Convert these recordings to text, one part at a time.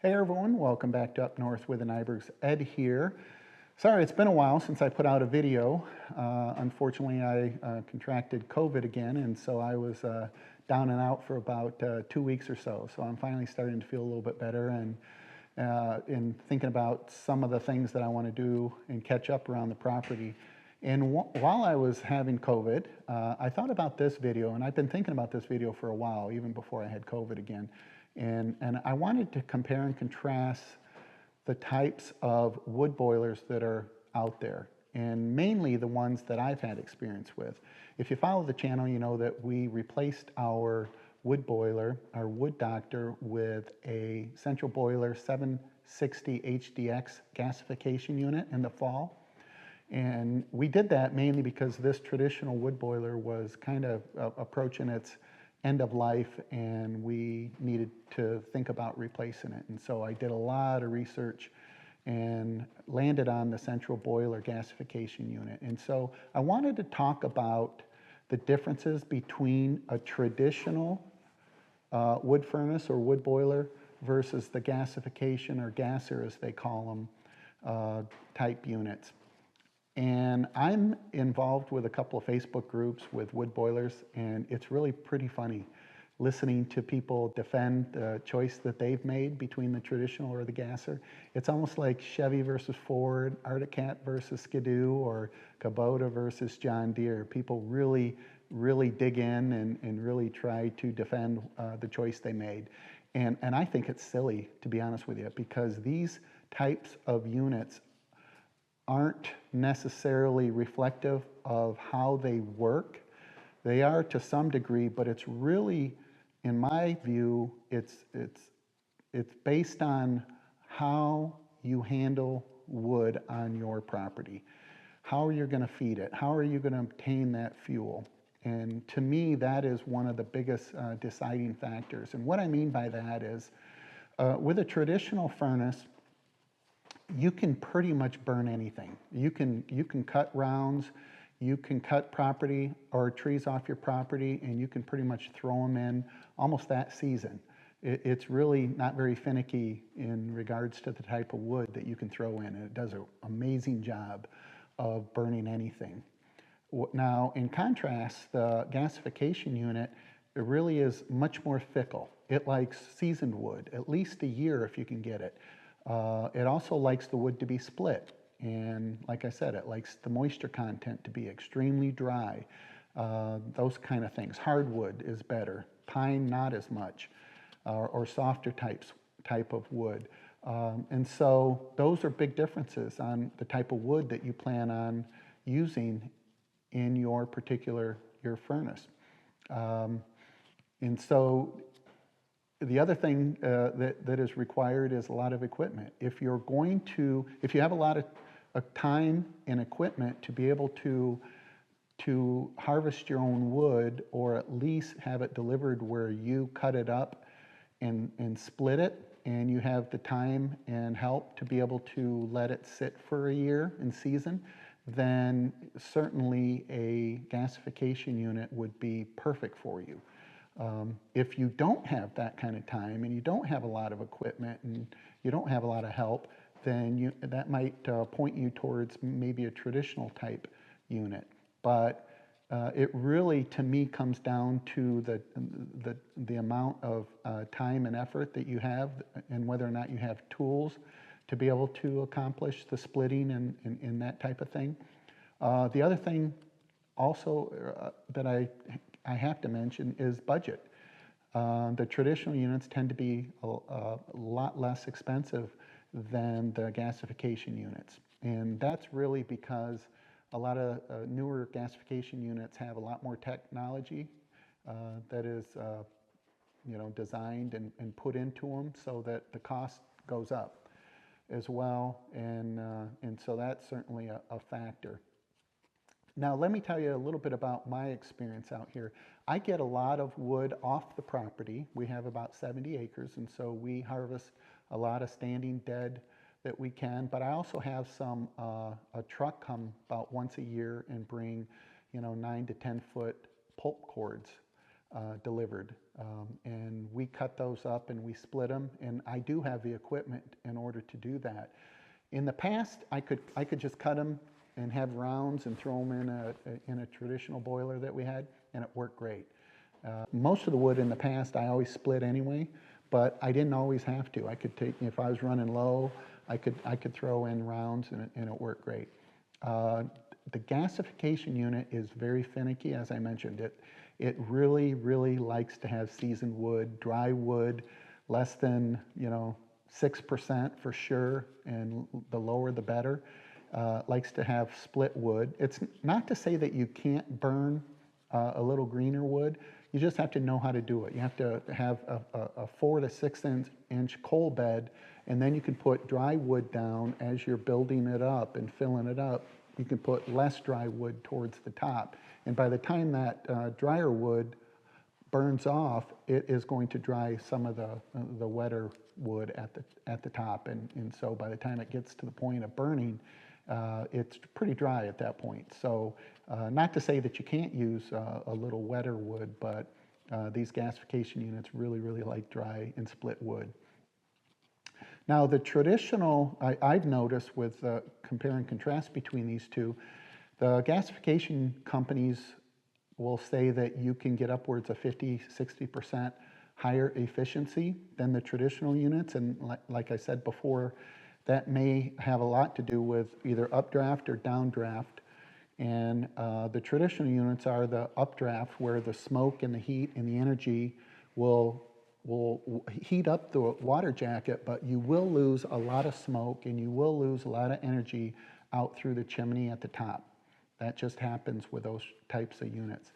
Hey everyone, welcome back to Up North with the Nybergs. Ed here. Sorry, it's been a while since I put out a video. Unfortunately, I contracted COVID again, and so I was down and out for about 2 weeks or so. So I'm finally starting to feel a little bit better and in thinking about some of the things that I want to do and catch up around the property. And while I was having COVID, I thought about this video, and I've been thinking about this video for a while, even before I had COVID again. And I wanted to compare and contrast the types of wood boilers that are out there, and mainly the ones that I've had experience with. If you follow the channel, you know that we replaced our wood boiler, our wood doctor, with a central boiler 760 HDX gasification unit in the fall. And we did that mainly because this traditional wood boiler was kind of approaching its end of life, and we needed to think about replacing it. And so I did a lot of research and landed on the central boiler gasification unit. And so I wanted to talk about the differences between a traditional wood furnace or wood boiler versus the gasification, or gasser as they call them, type units. And I'm involved with a couple of Facebook groups with wood boilers, and it's really pretty funny listening to people defend the choice that they've made between the traditional or the gasser. It's almost like Chevy versus Ford, Arctic Cat versus Skidoo, or Kubota versus John Deere. People really dig in and really try to defend the choice they made. And I think it's silly, to be honest with you, because these types of units aren't necessarily reflective of how they work. They are to some degree, but it's really, in my view, it's based on how you handle wood on your property. How are you going to feed it? How are you going to obtain that fuel? And to me, that is one of the biggest deciding factors. And what I mean by that is, with a traditional furnace, you can pretty much burn anything. You can cut rounds, you can cut property or trees off your property, and you can pretty much throw them in almost that season. It's really not very finicky in regards to the type of wood that you can throw in, and it does an amazing job of burning anything. Now, in contrast, the gasification unit, it really is much more fickle. It likes seasoned wood, at least a year if you can get it. It also likes the wood to be split, and like I said, it likes the moisture content to be extremely dry, those kind of things. Hardwood is better, pine not as much, or softer type of wood. And so those are big differences on the type of wood that you plan on using in your furnace. And so the other thing that is required is a lot of equipment. If you have a lot of time and equipment to be able to harvest your own wood, or at least have it delivered where you cut it up and split it, and you have the time and help to be able to let it sit for a year in season, then certainly a gasification unit would be perfect for you. If you don't have that kind of time, and you don't have a lot of equipment, and you don't have a lot of help, then that might point you towards maybe a traditional type unit. But it really, to me, comes down to the amount of time and effort that you have, and whether or not you have tools to be able to accomplish the splitting and that type of thing. The other thing also that I have to mention is budget. The traditional units tend to be a lot less expensive than the gasification units. And that's really because a lot of newer gasification units have a lot more technology that is designed and put into them, so that the cost goes up as well. And so that's certainly a factor. Now, let me tell you a little bit about my experience out here. I get a lot of wood off the property. We have about 70 acres, and so we harvest a lot of standing dead that we can. But I also have a truck come about once a year and bring 9 to 10 foot pulp cords delivered. And we cut those up and we split them, and I do have the equipment in order to do that. In the past, I could just cut them and have rounds and throw them in a traditional boiler that we had, and it worked great. Most of the wood in the past I always split anyway, but I didn't always have to. I could take, if I was running low, I could throw in rounds and it worked great. The gasification unit is very finicky, as I mentioned. It really, really likes to have seasoned wood, dry wood, less than 6% for sure, and the lower the better. Likes to have split wood. It's not to say that you can't burn a little greener wood. You just have to know how to do it. You have to have a 4 to 6 inch coal bed, and then you can put dry wood down as you're building it up and filling it up. You can put less dry wood towards the top. And by the time that drier wood burns off, it is going to dry some of the wetter wood at the top. And so by the time it gets to the point of burning, it's pretty dry at that point. So not to say that you can't use a little wetter wood, but these gasification units really, really like dry and split wood. Now the traditional, I've noticed with compare and contrast between these two, the gasification companies will say that you can get upwards of 50–60% higher efficiency than the traditional units, and like I said before, that may have a lot to do with either updraft or downdraft. And the traditional units are the updraft, where the smoke and the heat and the energy will heat up the water jacket, but you will lose a lot of smoke and you will lose a lot of energy out through the chimney at the top. That just happens with those types of units.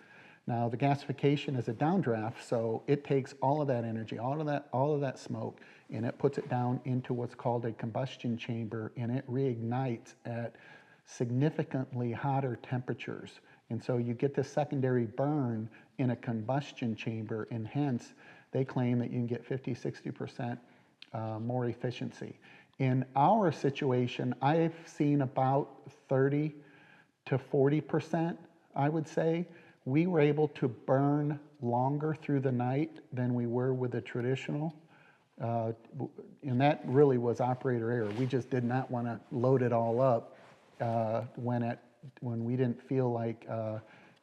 Now the gasification is a downdraft, so it takes all of that energy, all of that smoke, and it puts it down into what's called a combustion chamber, and it reignites at significantly hotter temperatures. And so you get this secondary burn in a combustion chamber, and hence they claim that you can get 50–60% more efficiency. In our situation, I've seen about 30 to 40%, I would say. We were able to burn longer through the night than we were with the traditional. And that really was operator error. We just did not want to load it all up when we didn't feel like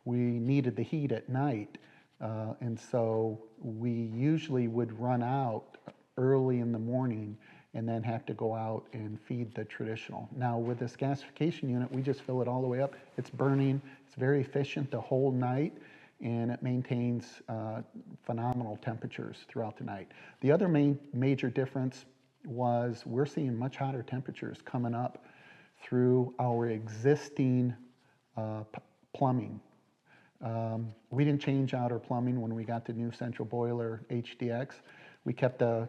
we needed the heat at night. And so we usually would run out early in the morning and then have to go out and feed the traditional. Now with this gasification unit, we just fill it all the way up. It's burning, it's very efficient the whole night, and it maintains phenomenal temperatures throughout the night. The other major difference was we're seeing much hotter temperatures coming up through our existing plumbing. We didn't change out our plumbing when we got the new central boiler HDX. We kept the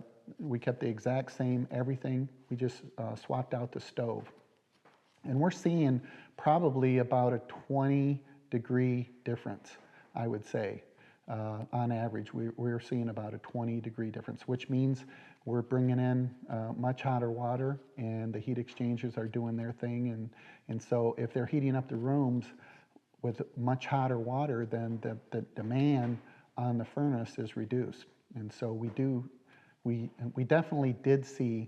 exact same everything. We just swapped out the stove. And we're seeing probably about a 20-degree difference, I would say. On average, we're seeing about a 20-degree difference, which means we're bringing in much hotter water, and the heat exchangers are doing their thing. And so if they're heating up the rooms with much hotter water, then the demand on the furnace is reduced. And so we definitely did see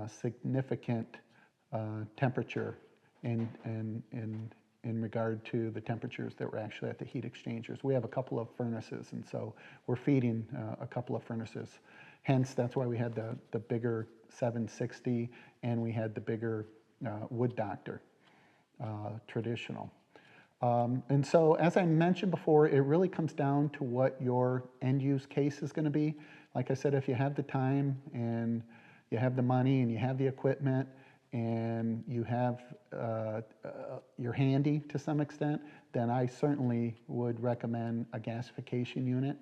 significant temperature in regard to the temperatures that were actually at the heat exchangers. We have a couple of furnaces, and so we're feeding a couple of furnaces. Hence, that's why we had the bigger 760, and we had the bigger Wood Doctor traditional. And so, as I mentioned before, it really comes down to what your end-use case is going to be. Like I said, if you have the time and you have the money and you have the equipment and you have you're handy to some extent, then I certainly would recommend a gasification unit.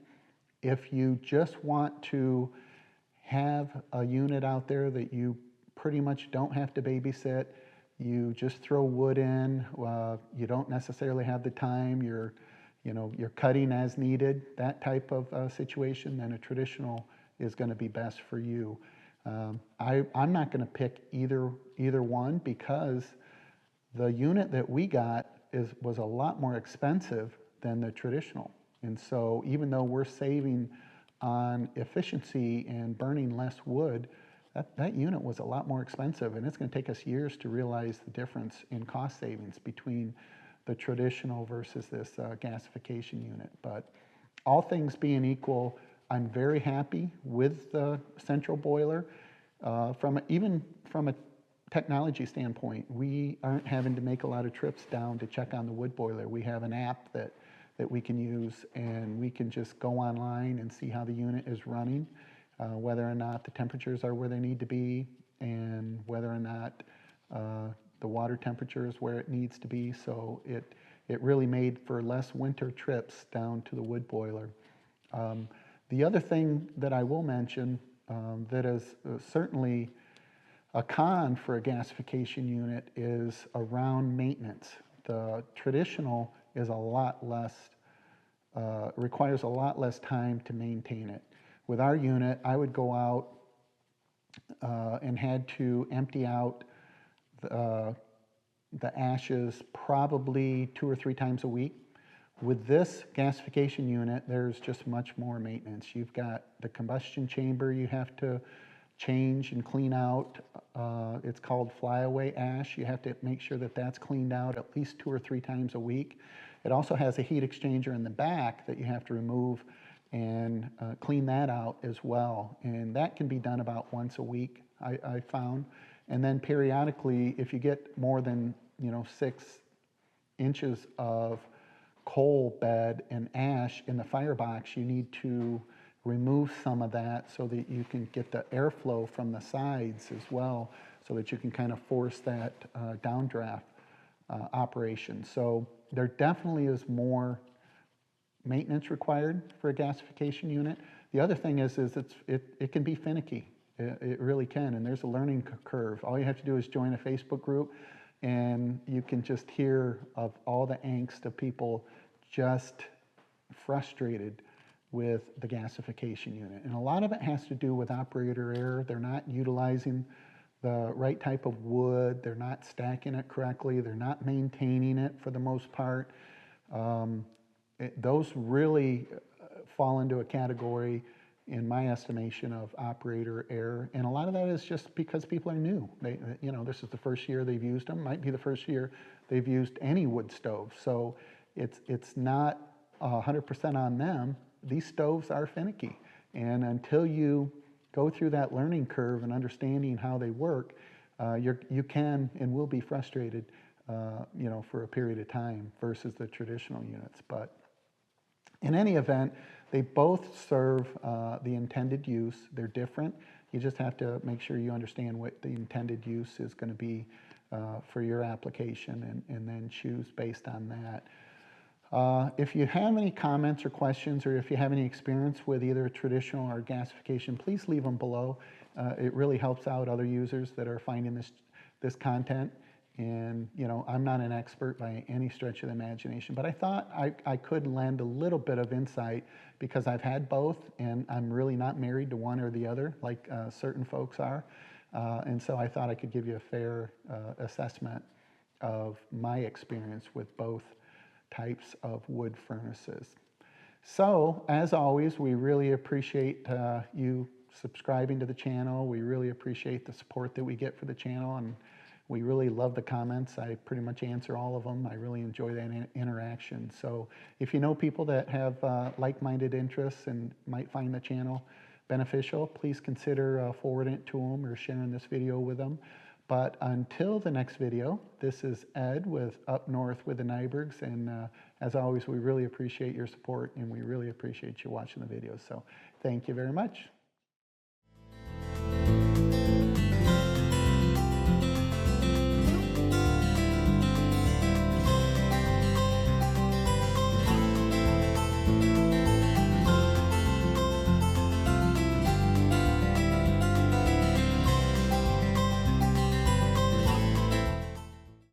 If you just want to have a unit out there that you pretty much don't have to babysit, you just throw wood in, you don't necessarily have the time, you're cutting as needed, that type of situation, then a traditional is going to be best for you. I'm not going to pick either one, because the unit that we got was a lot more expensive than the traditional. And so even though we're saving on efficiency and burning less wood, that unit was a lot more expensive, and it's going to take us years to realize the difference in cost savings between the traditional versus this gasification unit. But all things being equal, I'm very happy with the central boiler. Even from a technology standpoint, we aren't having to make a lot of trips down to check on the wood boiler. We have an app that we can use, and we can just go online and see how the unit is running, whether or not the temperatures are where they need to be, and whether or not the water temperature is where it needs to be. So it really made for less winter trips down to the wood boiler. The other thing that I will mention that is certainly a con for a gasification unit is around maintenance. The traditional is a lot less, requires a lot less time to maintain it. With our unit, I would go out and had to empty out the ashes probably 2 or 3 times a week. With this gasification unit, there's just much more maintenance. You've got the combustion chamber you have to change and clean out. It's called flyaway ash. You have to make sure that that's cleaned out at least 2 or 3 times a week. It also has a heat exchanger in the back that you have to remove and clean that out as well. And that can be done about once a week, I found. And then periodically, if you get more than 6 inches of coal bed and ash in the firebox, you need to remove some of that so that you can get the airflow from the sides as well, so that you can kind of force that downdraft operation. So there definitely is more maintenance required for a gasification unit. The other thing is it can be finicky. It really can, and there's a learning curve. All you have to do is join a Facebook group, and you can just hear of all the angst of people just frustrated with the gasification unit. And a lot of it has to do with operator error. They're not utilizing the right type of wood. They're not stacking it correctly. They're not maintaining it for the most part. Those really fall into a category, in my estimation, of operator error. And a lot of that is just because people are new. This is the first year they've used them. Might be the first year they've used any wood stove. So it's not 100% on them. These stoves are finicky. And until you go through that learning curve and understanding how they work, you can and will be frustrated, for a period of time versus the traditional units. But in any event, they both serve the intended use. They're different. You just have to make sure you understand what the intended use is going to be for your application, and then choose based on that. If you have any comments or questions, or if you have any experience with either traditional or gasification, please leave them below. It really helps out other users that are finding this content. And I'm not an expert by any stretch of the imagination, but I thought I could lend a little bit of insight because I've had both, and I'm really not married to one or the other like certain folks are. And so I thought I could give you a fair assessment of my experience with both types of wood furnaces. So, as always, we really appreciate you subscribing to the channel. We really appreciate the support that we get for the channel, and we really love the comments. I pretty much answer all of them. I really enjoy that interaction. So if you know people that have like-minded interests and might find the channel beneficial, please consider forwarding it to them or sharing this video with them. But until the next video, this is Ed with Up North with the Nybergs, and as always, we really appreciate your support, and we really appreciate you watching the videos. So thank you very much.